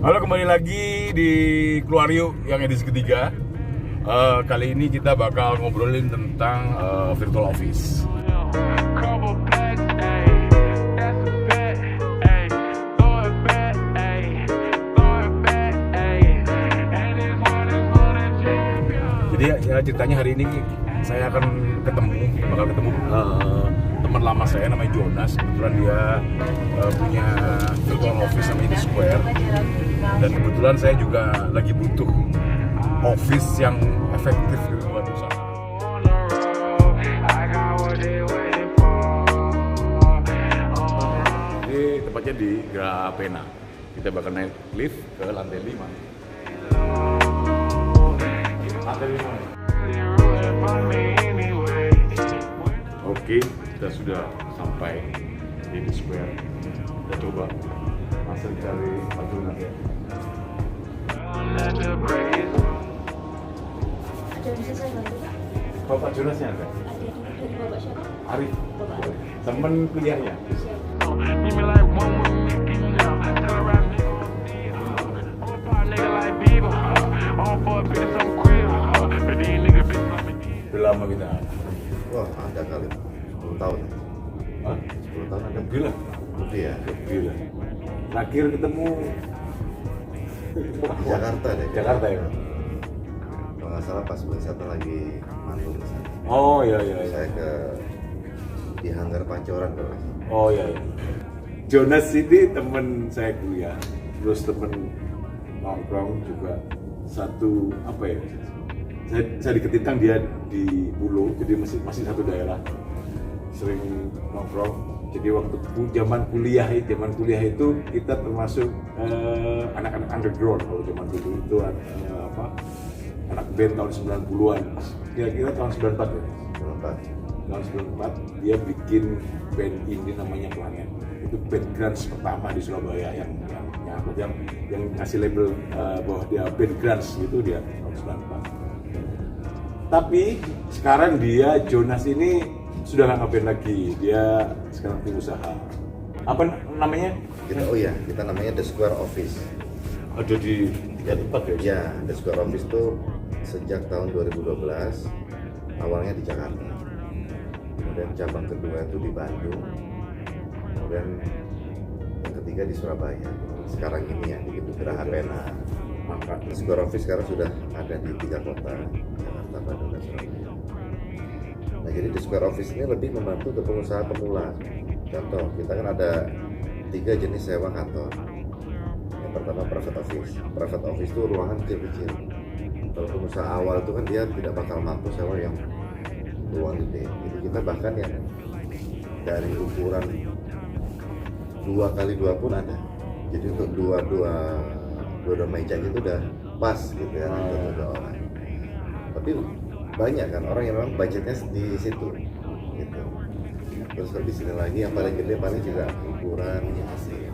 Halo, kembali lagi di Keluar Yuk yang edisi ketiga. Kali ini kita bakal ngobrolin tentang virtual office. Jadi ya ceritanya hari ini saya akan bakal ketemu teman lama saya namanya Jonas. Kebetulan dia punya virtual office namanya di Square, dan kebetulan saya juga lagi butuh office yang efektif gitu buat usaha. Ini tempatnya di Grapena. Kita bakal naik lift ke lantai 5. Lantai 5. Oke, kita sudah sampai di The Square. Kita coba langsung cari Pak Jonas ya. Bisa saya bantu Pak? Bapak Jonasnya ada? Ada dari Bapak siapa? Arif, Bapak Arif. temen kuliahnya. Siap. Udah lama kita. Wah, ada kali 10 tahun. Hah? 10 tahun ada. Lebih lah. Lebih ya. Lebih lah. Terakhir ketemu Jakarta deh. Jakarta ya? Kalau nggak salah pas wisata lagi manggung di sana. Oh iya iya. Saya ke di Hanggar Pancoran kalau nggak salah. Oh iya. Jonas ini temen saya kuliah, terus temen nongkrong juga satu apa ya? Saya di Ketintang, dia di Pulau, jadi masih satu daerah. Sering nongkrong. Jadi waktu zaman kuliah itu kita termasuk anak-anak underground. Kalau zaman dulu itu anak band tahun 90-an. Kira-kira tahun 94 ya. 94. Tahun 94 dia bikin band indie namanya Planet. Itu band grunge pertama di Surabaya yang ngasih label bahwa dia band grunge gitu, dia tahun 94. Tapi sekarang dia Jonas ini sudah nggak ngeband lagi, dia sekarang punya usaha. Apa namanya? Kita namanya The Square Office. Ada di tempat ya? Ya, The Square Office itu sejak tahun 2012 awalnya di Jakarta. Kemudian cabang kedua itu di Bandung. Kemudian yang ketiga di Surabaya. Sekarang ini ya di Gedung Grapena. The Square Office sekarang sudah ada di 3 kota, Jakarta, Bandung, dan Surabaya. Nah, jadi The Square Office ini lebih membantu untuk pengusaha pemula. Contoh, kita kan ada 3 jenis sewa kantor. Yang pertama private office. Private office itu ruangan kecil-kecil. Kalau pengusaha awal itu kan dia tidak bakal mampu sewa yang ruang gede. Jadi kita bahkan yang dari ukuran 2x2 pun ada. Jadi untuk dua meja itu udah pas gitu ya untuk 2 orang. Tapi banyak kan orang yang memang budgetnya di situ gitu. Terus lebih sini lagi yang paling gede paling juga ukuran ya masih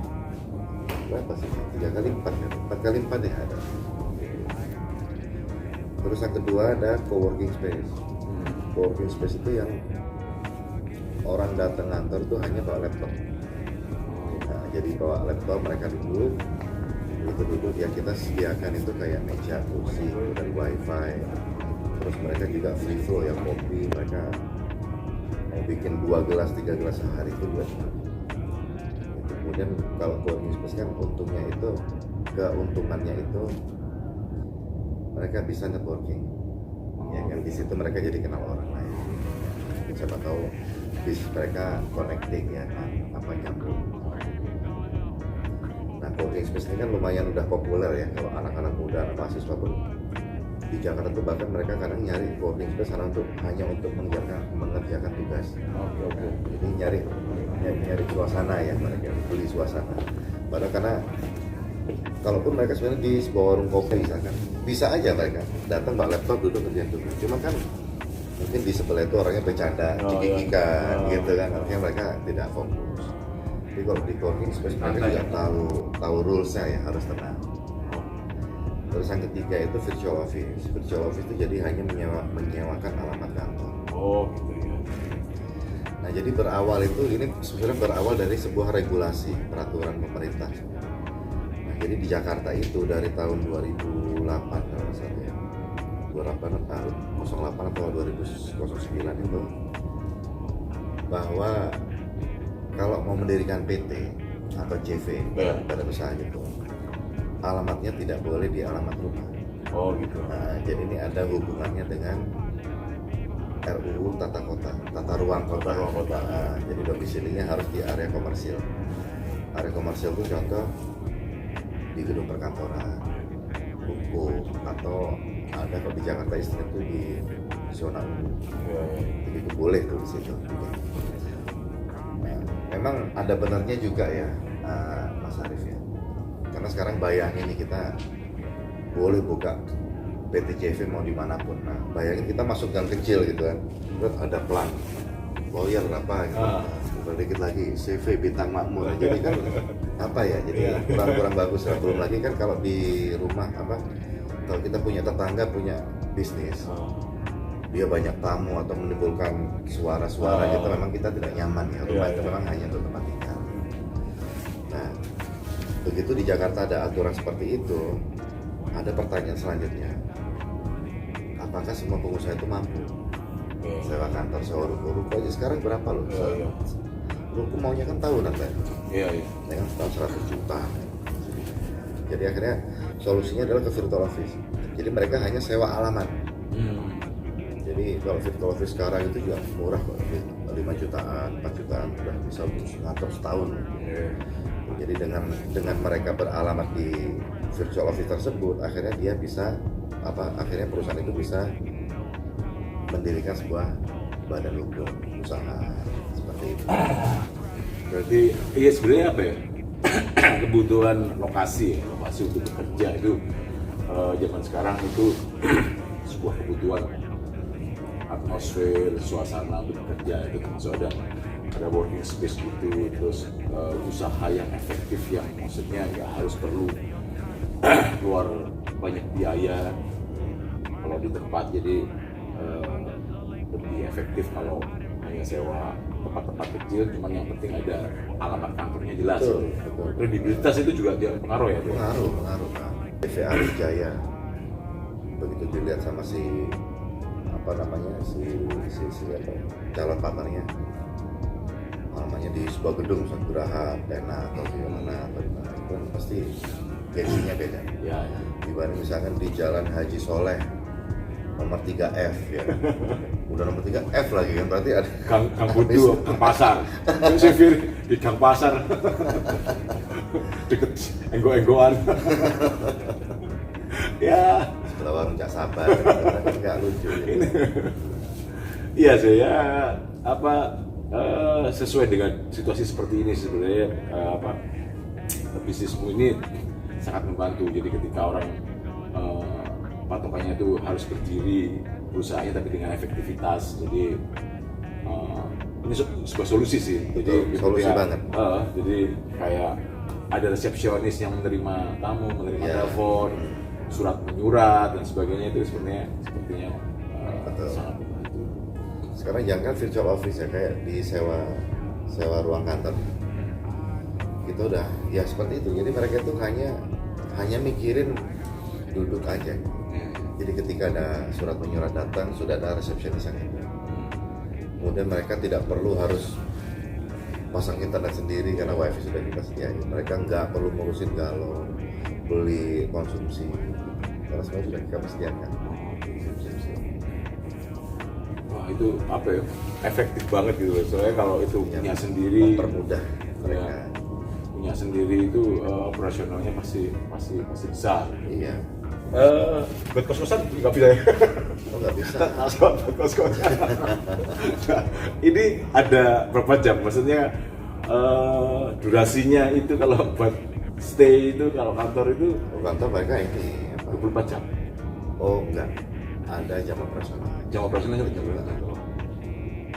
berapa sih, 3x4 ya, 4x4 ya ada. Terus yang kedua ada co-working space. Co-working space itu yang orang datang kantor itu hanya bawa laptop. Nah, jadi bawa laptop, mereka duduk ya, kita sediakan itu kayak meja, kursi, dan wifi. Terus mereka juga free flow ya, kopi, mereka mau bikin 2 gelas, 3 gelas sehari itu juga cuma. Kemudian kalau co-working space kan keuntungannya itu mereka bisa networking. Ya kan, di situ mereka jadi kenal orang lain. Siapa tahu bisnis mereka connecting ya kan, apa nyambung. Nah, co-working space ini kan lumayan udah populer ya, kalau anak-anak muda, anak mahasiswa pun di Jakarta tuh bahkan mereka kadang nyari co-working space hanya untuk mengerjakan tugas. Jadi nyari suasana ya, mereka beli suasana. Padahal karena kalaupun mereka sebenarnya di sebuah warung kopi misalkan, bisa aja mereka datang bawa laptop duduk kerjaan tugas. Cuma kan mungkin di sebelah itu orangnya bercanda, cikikikan gitu kan, artinya mereka tidak fokus. Tapi kalau di co-working space mereka juga tahu rules-nya ya, harus tenang. Terus yang ketiga itu virtual office. Virtual office itu jadi hanya menyewakan alamat kantor. Oh gitu ya. Nah, jadi ini sebenarnya berawal dari sebuah regulasi peraturan pemerintah. Nah, Jadi di Jakarta itu dari tahun 2008 kalau nggak salah ya, 2008 tahun 08 atau 2009 itu, bahwa kalau mau mendirikan PT atau CV pada usaha itu, alamatnya tidak boleh di alamat rumah. Oh gitu. Nah, jadi ini ada hubungannya dengan RUU Tata Kota, Tata Ruang Kota. Nah, jadi domisilinya harus di area komersil. Area komersil itu contoh di gedung perkantoran, ruko, atau ada kalau di Jakarta Istimewa itu di zona umum. Jadi itu boleh tuh di situ. Nah, memang ada benarnya juga ya, Mas Arief ya. Karena sekarang bayangin nih, kita boleh buka PT CV mau dimanapun. Nah, bayangin kita masuk gang kecil gitu kan, terus ada pelang lawyer apa gitu. Dikit lagi CV bintang makmur. Jadi kan apa ya? Jadi kurang bagus lah. Belum lagi kan kalau di rumah apa? Kalau kita punya tetangga punya bisnis, dia banyak tamu atau menimbulkan suara-suara gitu, memang kita tidak nyaman ya. Rumah itu memang hanya untuk tempat tinggal. Nah, begitu di Jakarta ada aturan seperti itu, ada pertanyaan selanjutnya, apakah semua pengusaha itu mampu sewa kantor, sewa ruko aja sekarang berapa loh? Ruko maunya kan tahunan kan? Iya. Dengan setahun 100 juta. Jadi akhirnya solusinya adalah ke virtual office. Jadi mereka hanya sewa alamat. Jadi kalau virtual office sekarang itu juga murah kok, 5 jutaan, 4 jutaan udah bisa ngatur setahun. Jadi dengan mereka beralamat di virtual office tersebut, akhirnya dia bisa akhirnya perusahaan itu bisa mendirikan sebuah badan hukum usaha seperti itu. Berarti iya sebenarnya apa ya? Kebutuhan lokasi untuk bekerja itu zaman sekarang itu sebuah kebutuhan, atmosfer, suasana untuk bekerja itu termasuk ada working space gitu, terus usaha yang efektif yang maksudnya nggak harus perlu keluar banyak biaya kalau di tempat, jadi lebih efektif kalau hanya sewa tempat-tempat kecil, cuman yang penting ada alamat kantornya jelas. Betul. Kredibilitas itu juga dia pengaruh ya? Pengaruh kan. PVA Wijaya begitu dilihat sama si calon partnernya, namanya di sebuah gedung Geraha, Pena atau di mana itu kan pasti gengsinya beda. Ya. Dibanding misalkan di Jalan Haji Soleh nomor 3F ya. Udah nomor 3F lagi kan, berarti ada Gang Budu, Gang Pasar. Sivir di Gang Pasar. Deket enggo-enggoan. Ya, sebelah warung Cak Sabar, enggak lucu. Iya saya sesuai dengan situasi seperti ini sebenarnya bisnismu ini sangat membantu. Jadi ketika orang patokannya itu harus berdiri usahanya tapi dengan efektivitas, jadi ini sebuah solusi sih. Jadi solusi banget. Jadi kayak ada resepsionis yang menerima tamu, menerima telepon, surat menyurat dan sebagainya, itu sebenarnya sepertinya sangat membantu. Sekarang jangan virtual office ya, kayak di sewa ruang kantor itu udah ya seperti itu. Jadi mereka itu hanya mikirin duduk aja. Jadi ketika ada surat menyurat datang, sudah ada resepsionis yang itu. Kemudian mereka tidak perlu harus pasang internet sendiri karena wifi sudah kita sediain. Mereka nggak perlu ngurusin galon, beli konsumsi, karena semua sudah kita sediakan. Wah itu apa ya, efektif banget gitu loh. Soalnya kalau itu punya sendiri, mempermudah mereka. Punya sendiri itu operasionalnya pasti besar. Iya. Buat kos-kosan nggak bisa ya? Oh nggak bisa. Buat kos-kosan. Nah, ini ada berapa jam? Maksudnya durasinya itu kalau buat stay itu, kalau kantor itu? Kantor mereka ini 24 jam? Oh enggak, ada jam operasional. Jam operasionalnya jam berapa?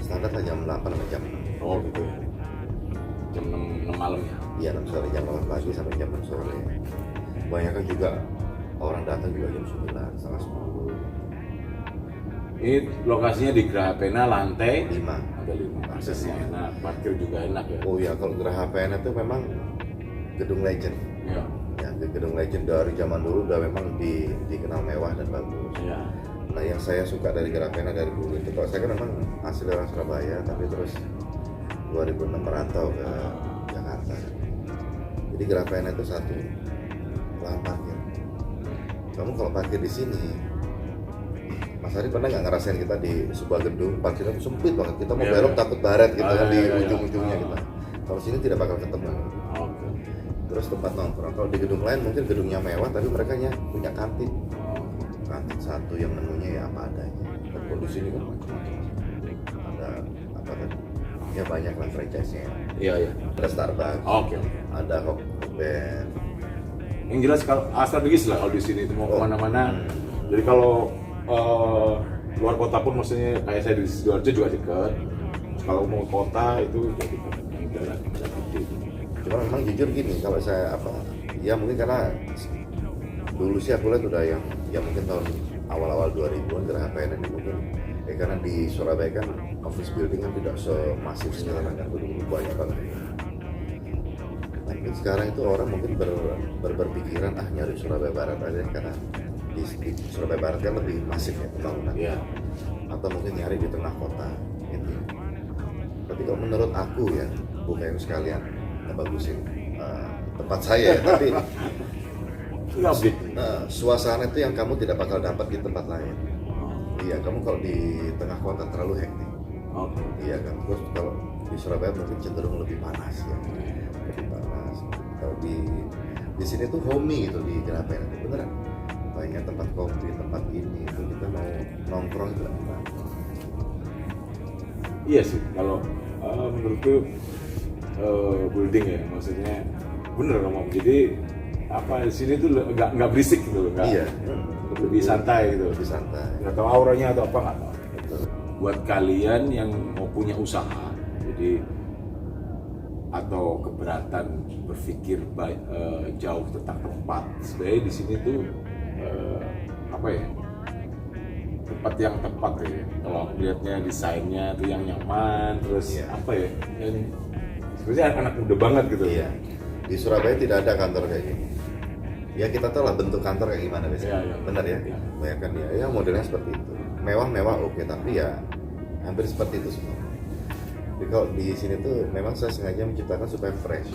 Standar lah jam 8 sampai jam 6. Oh gitu ya? Jam 6 malam ya? Iya 6 sore, jam 8 pagi sampai jam 6 sore. Banyak kan juga orang datang juga jam 9, setengah 10. Ini lokasinya di Geraha Pena lantai 5. Ada 5. Aksesnya enak, parkir juga enak ya? Oh iya, kalau Geraha Pena itu memang gedung legend. Iya. Ya, gedung legend dari zaman dulu udah memang dikenal mewah dan bagus. Ya. Nah yang saya suka dari Grafena dari dulu itu, kalau saya kan memang asli orang Surabaya, tapi terus 2006 merantau ke Jakarta. Jadi Grafena itu satu, lahan parkir. Kamu kalau parkir di sini, Mas Ari pernah nggak ngerasain kita di sebuah gedung parkirnya sempit banget, kita mau belok takut baret gitu kan di ujung-ujungnya gitu. Kalau sini tidak bakal ketemu. Oke. Terus tempat nongkrong, kalau di gedung lain mungkin gedungnya mewah tapi mereka punya kantin satu yang menunya ya apa adanya. Dan kalau di sini kan macam-macam, ada apa tadi ya, banyak lah franchise-nya. Iya, iya. Ada Starbucks, Oke. ada Hokben. Yang jelas kalau strategis lah kalau di sini itu mau kemana-mana. Jadi kalau luar kota pun maksudnya kayak saya di Sidoarjo juga dekat. Kalau mau ke kota itu jadi jalan bisa gede. Cuma memang jujur gini, kalau saya ya mungkin karena dulu sih aku lihat udah yang ya mungkin tahun awal-awal 2000-an Grafena ini mungkin karena di Surabaya kan office building kan tidak semasif sekarang kan, dulu banyak banget. Tapi sekarang itu orang mungkin berpikiran nyari Surabaya Barat aja karena di Surabaya Barat kan lebih masif ya pembangunan. Iya. Atau mungkin nyari di tengah kota gitu. Tapi kalau menurut aku ya, bukan sekalian ngebagusin tempat saya ya, tapi suasana itu yang kamu tidak bakal dapat di tempat lain. Iya, kamu kalau di tengah kota terlalu hektik. Oke. Iya kan, terus kalau di Surabaya mungkin cenderung lebih panas ya, lebih panas. Kalau di sini tuh homey gitu di Grafena itu beneran banyak tempat kopi, tempat ini itu kita mau nongkrong itu enak. Iya sih, kalau menurutku building ya, maksudnya bener ngomong. Jadi apa di sini tuh nggak berisik gitu, nggak. Iya. Lebih santai gitu. Lebih santai. Nggak tahu auranya atau apa nggak tahu. Betul. Buat kalian yang mau punya usaha, jadi atau keberatan berpikir jauh tentang tempat, sebenarnya di sini tuh apa ya, tempat yang tepat ya. Kalau lihatnya desainnya tuh yang nyaman, terus apa ya, yang sebenarnya anak muda banget gitu. Iya. Di Surabaya tidak ada kantor kayak gini. Ya kita tahu lah bentuk kantor kayak gimana biasanya. Iya. Benar ya? Iya. Banyak kan ya modelnya seperti itu. Mewah-mewah oke, tapi ya hampir seperti itu semua. Jadi kalau di sini tuh memang saya sengaja menciptakan supaya fresh.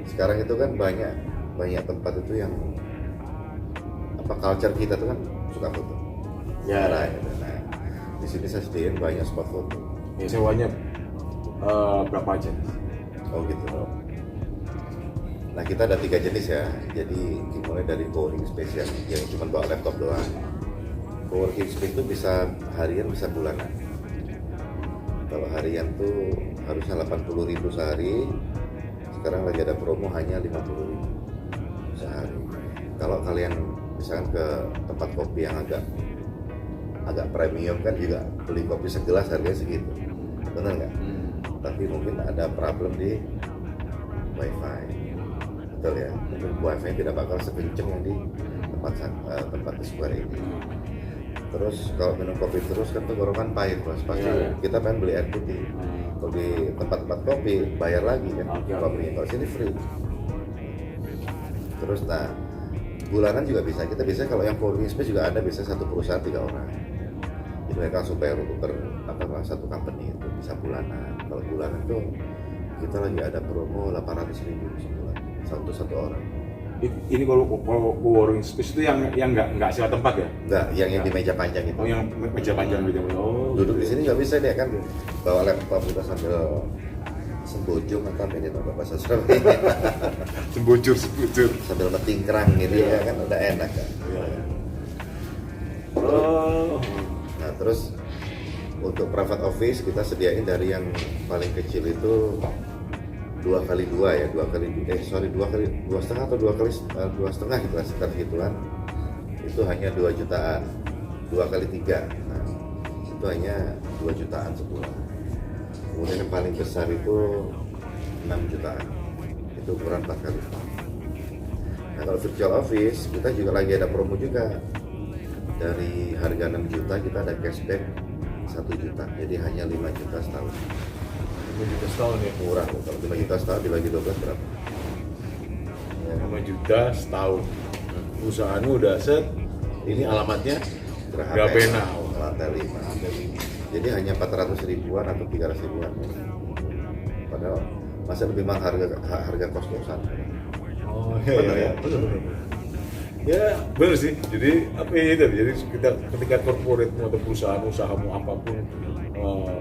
Sekarang itu kan banyak tempat itu yang culture kita tuh kan suka foto. Ya. Nah, di sini saya sediain banyak spot foto. Ya, sewanya berapa aja? Oh gitu. Nah kita ada 3 jenis ya. Jadi dimulai dari co-working space yang cuma bawa laptop doang. Co-working space itu bisa harian, bisa bulanan. Kalau harian tuh harusnya 80.000 sehari. Sekarang lagi ada promo hanya 50.000 sehari. Kalau kalian misalkan ke tempat kopi yang agak premium kan juga beli kopi segelas harganya segitu, benar nggak? Tapi mungkin ada problem di wifi, betul ya? Mungkin wifi tidak bakal sekenceng yang di tempat di Square ini. Terus kalau minum kopi terus kan tenggorokan pahit, Mas. Pasti kita pengen beli air putih. Kalau di tempat-tempat kopi bayar lagi kan kopinya. Kalau sini free. Terus bulanan juga bisa. Kita bisa kalau yang co-working space juga ada, bisa satu perusahaan 3 orang. Jadi mereka supaya untuk satu company itu bisa bulanan. Kalau bulanan itu kita lagi ada promo 800.000 sebulan untuk satu orang. Ini kalau co-working space itu yang nggak sewa tempat ya? Enggak, yang di meja panjang itu. Oh, yang meja panjang. Oh, duduk di sini nggak bisa dia kan bawa laptop kita sambil sembojong atau ini bahasa Surabaya. Sembujur. Sambil metingkrang gitu ya kan udah enak kan. Oh. Nah terus untuk private office kita sediain dari yang paling kecil itu 2x2 ya, 2,5 atau 2,5 gitu lah, sekitar gituan. Itu hanya 2 jutaan, 2x3. Nah, itu hanya 2 jutaan sebulan. Kemudian yang paling besar itu 6 jutaan. Itu ukuran 4x4. Nah, kalau virtual office kita juga lagi ada promo juga. Dari harga 6 juta kita ada cashback 1 juta. Jadi hanya 5 juta setahun. 5 juta setahun ya? Murah tuh, kalau 5 juta setahun dibagi 12 berapa? Oh, Ya. 5 juta setahun. Perusahaanmu udah set, ini alamatnya Grapena. lantai 5. Jadi hanya 400 ribuan atau 300 ribuan. Padahal masih lebih mahal harga kos-kosan. Oh Benar ya? benar. Ya benar sih. Jadi apa ya itu? Jadi kita ketika corporate atau perusahaan usahamu apapun,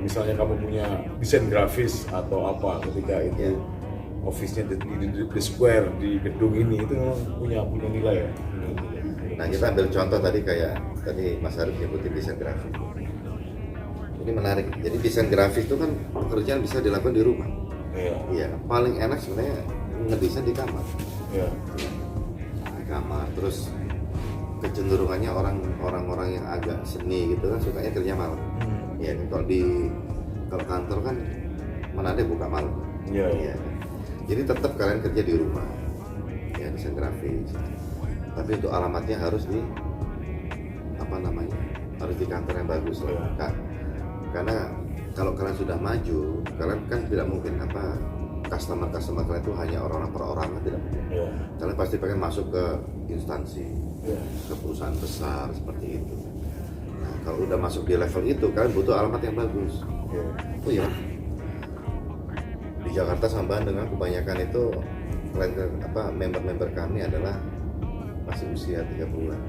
misalnya kamu punya desain grafis atau apa, ketika itu office-nya di square di gedung ini itu memang punya nilai ya. Nah kita ambil contoh tadi kayak tadi Mas Arif nyebutin desain grafis. Ini menarik. Jadi desain grafis itu kan pekerjaan bisa dilakukan di rumah. Iya. Iya. Paling enak sebenarnya ngedesain di kamar. Iya. Di kamar. Terus kecenderungannya orang-orang yang agak seni gitu kan sukanya kerja malam. Iya. Kalau kantor kan mana ada buka malam. Iya. Iya. Jadi tetap kalian kerja di rumah. Ya desain grafis. Tapi untuk alamatnya harus di harus di kantor yang bagus lah. Karena kalau kalian sudah maju, kalian kan tidak mungkin customer kalian itu hanya orang-orang perorangan, tidak mungkin. Kalian pasti pengen masuk ke instansi, ke perusahaan besar seperti itu. Nah kalau udah masuk di level itu, kalian butuh alamat yang bagus. Oh ya, di Jakarta sama Bandung kan kebanyakan itu member-member kami adalah masih usia 30-an.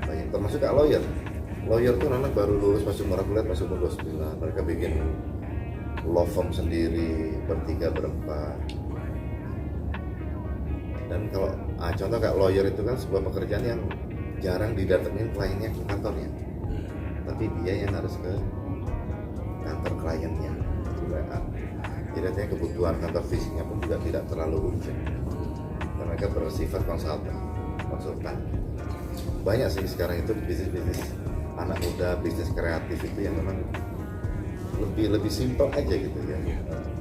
Banyak termasuk kak lawyer tuh anak baru lulus masih umur kuliah masih umur 29. Mereka bikin law firm sendiri bertiga berempat. Dan kalau contoh kayak lawyer itu kan sebuah pekerjaan yang jarang didatengin kliennya ke kantornya, tapi dia yang harus ke kantor kliennya. Jadi artinya kebutuhan kantor fisiknya pun juga tidak terlalu urgent. Mereka bersifat konsultan. Banyak sih sekarang itu bisnis anak muda, bisnis kreatif itu yang memang lebih simpel aja gitu ya.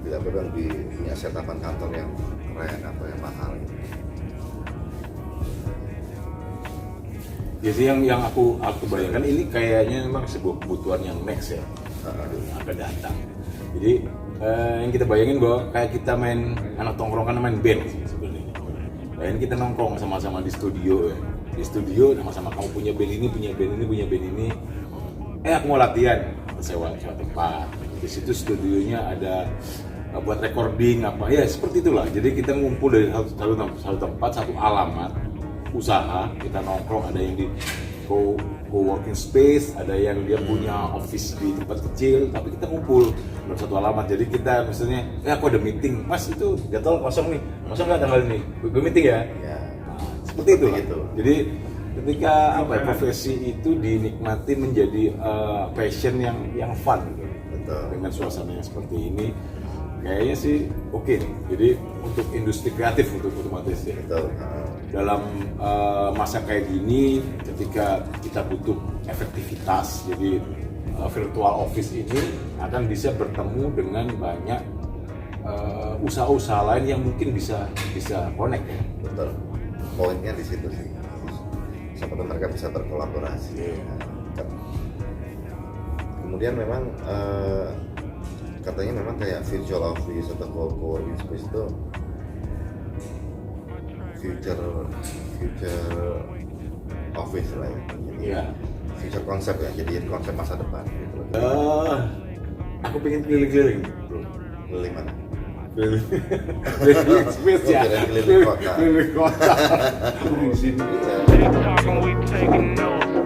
Tidak perlu punya setapan kantor yang keren atau yang mahal gitu. Ya sih yang aku bayangkan ini kayaknya memang sebuah kebutuhan yang next ya, akan datang. Jadi yang kita bayangin bahwa kayak kita main anak tongkrongan main band sih sebenarnya. Bayangin kita nongkrong sama-sama di studio ya. Di studio sama-sama kamu punya band ini, punya band ini. Aku mau latihan, sewa tempat. Di situ studionya ada buat recording apa ya seperti itulah. Jadi kita ngumpul dari satu tempat, satu alamat usaha, kita nongkrong, ada yang di co-working space, ada yang dia punya office di tempat kecil, tapi kita ngumpul dalam satu alamat. Jadi kita misalnya, aku ada meeting, mas itu jadwal kosong nggak tanggal ini, gue meeting ya. Seperti itu. Jadi ketika profesi itu dinikmati menjadi passion yang fun gitu. Betul. Dengan suasana yang seperti ini kayaknya sih oke nih. Jadi untuk industri kreatif untuk otomatis ya. Betul. Dalam masa kayak gini ketika kita butuh efektivitas, jadi virtual office ini akan bisa bertemu dengan banyak usaha-usaha lain yang mungkin bisa connect ya. Betul. Poinnya di situ sih. Sampai mereka bisa berkolaborasi. Kemudian memang katanya memang kayak virtual office atau co-working space itu future office lah ya. Jadi future konsep ya. Jadi konsep masa depan. Gitu. Aku pengen keliling-keliling. Keliling mana? Keliling space ya. Keliling kota. Keliling kota. Di sini. TikTok and we taking notes.